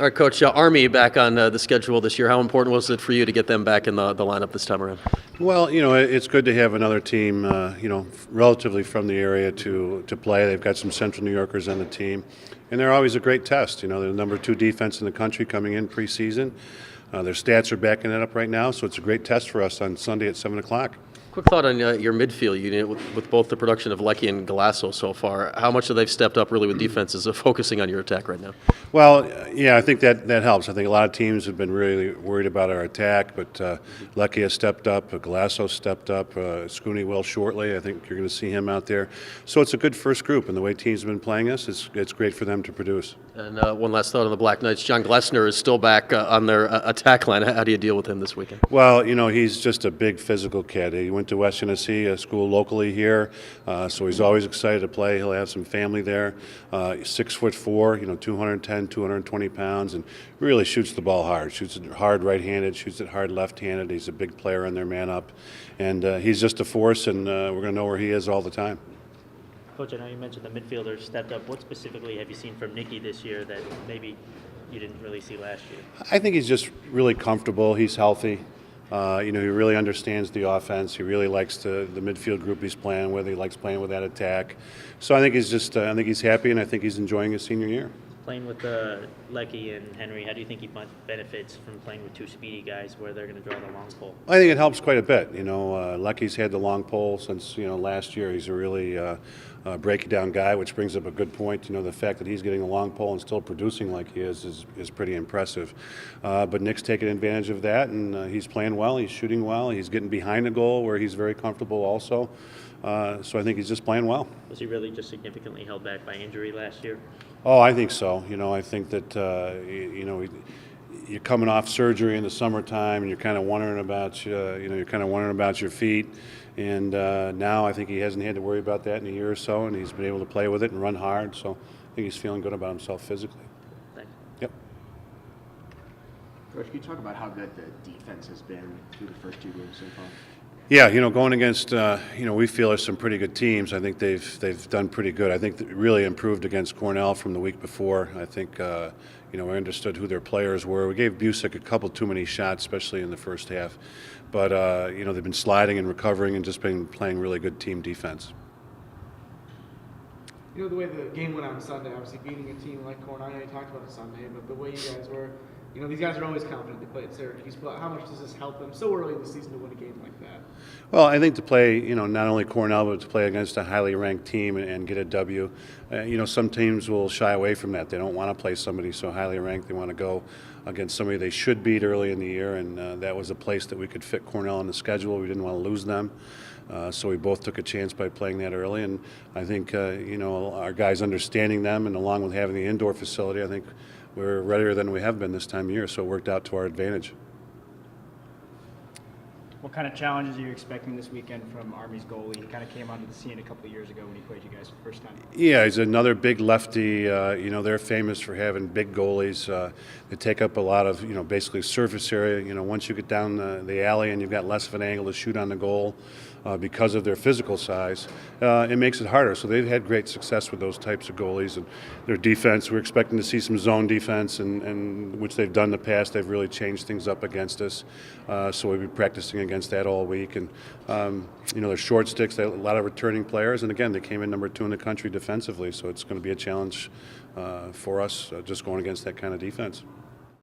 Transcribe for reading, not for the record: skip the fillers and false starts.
All right, Coach, Army back on the schedule this year. How important was it for you to get them back in the lineup this time around? Well, it's good to have another team, relatively from the area to play. They've got some Central New Yorkers on the team, and they're always a great test. They're the number 2 defense in the country coming in preseason. Their stats are backing it up right now, so it's a great test for us on Sunday at 7 o'clock. Quick thought on your midfield unit with both the production of Lecky and Galasso so far. How much have they stepped up really with defenses of focusing on your attack right now? Well, yeah, I think that helps. I think a lot of teams have been really worried about our attack, but Lecky has stepped up, Galasso stepped up, Scooney will shortly. I think you're going to see him out there. So it's a good first group, and the way teams have been playing us, it's great for them to produce. And one last thought on the Black Knights. John Glessner is still back on their attack line. How do you deal with him this weekend? Well, he's just a big physical kid. He went to West Tennessee, a school locally here, so he's always excited to play. He'll have some family there. 6'4", 210, 220 pounds, and really shoots the ball hard. Shoots it hard right-handed, shoots it hard left-handed. He's a big player in their man-up, and he's just a force, and we're going to know where he is all the time. Coach, I know you mentioned the midfielders stepped up. What specifically have you seen from Nicky this year that maybe you didn't really see last year? I think he's just really comfortable. He's healthy. He really understands the offense. He really likes the midfield group he's playing with. He likes playing with that attack. So I think he's happy, and I think he's enjoying his senior year. Playing with Lecky and Henry, how do you think he benefits from playing with 2 speedy guys where they're going to draw the long pole? I think it helps quite a bit. Lecky's had the long pole since last year. He's a really breaking down guy, which brings up a good point. The fact that he's getting a long pole and still producing like he is pretty impressive. But Nick's taking advantage of that, and he's playing well. He's shooting well. He's getting behind the goal where he's very comfortable also. So I think he's just playing well. Was he really just significantly held back by injury last year? Oh, I think so. I think that you're coming off surgery in the summertime, and you're kind of wondering about your feet. And now I think he hasn't had to worry about that in a year or so, and he's been able to play with it and run hard. So I think he's feeling good about himself physically. Thanks. Yep. Coach, can you talk about how good the defense has been through the first 2 games so far? Yeah, going against, we feel there's some pretty good teams. I think they've done pretty good. I think really improved against Cornell from the week before. I think, we understood who their players were. We gave Busick a couple too many shots, especially in the first half. But, they've been sliding and recovering and just been playing really good team defense. The way the game went on Sunday, obviously beating a team like Cornell, I know you talked about it Sunday, but the way you guys were, these guys are always confident they play at Syracuse, but how much does this help them so early in the season to win a game like that? Well, I think to play, not only Cornell, but to play against a highly ranked team and get a W, some teams will shy away from that. They don't want to play somebody so highly ranked. They want to go against somebody they should beat early in the year, and that was a place that we could fit Cornell on the schedule. We didn't want to lose them. So we both took a chance by playing that early, and I think, our guys understanding them, and along with having the indoor facility, I think we're readier than we have been this time of year, so it worked out to our advantage. What kind of challenges are you expecting this weekend from Army's goalie? He kind of came onto the scene a couple of years ago when he played you guys for the first time. Yeah, he's another big lefty. They're famous for having big goalies. They take up a lot of, basically surface area. Once you get down the alley and you've got less of an angle to shoot on the goal because of their physical size, it makes it harder. So they've had great success with those types of goalies. And their defense, we're expecting to see some zone defense, and which they've done in the past. They've really changed things up against us. So we'll be practicing against that all week. And, their short sticks, they have a lot of returning players. And, again, they came in number 2 in the country defensively. So it's going to be a challenge for us just going against that kind of defense.